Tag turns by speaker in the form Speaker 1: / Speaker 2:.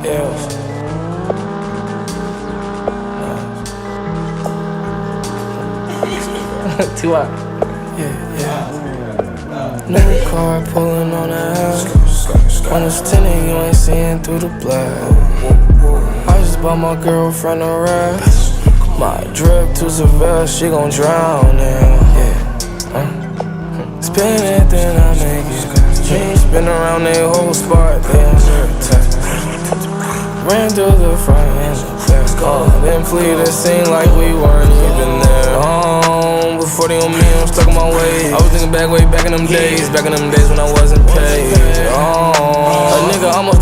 Speaker 1: else. Too hot. Yeah. New car pulling on the house. When it's tinted, you ain't seeing through the black. I just bought my girlfriend a rap. My drip too severe, she gon' drown now. Spin it, then I make it. Spin around they whole spot, then ran through the front and the back. Then flee the scene like we weren't even there. Before they on me, I'm stuck in my ways. I was thinking back way back in them days when I wasn't paid. A nigga almost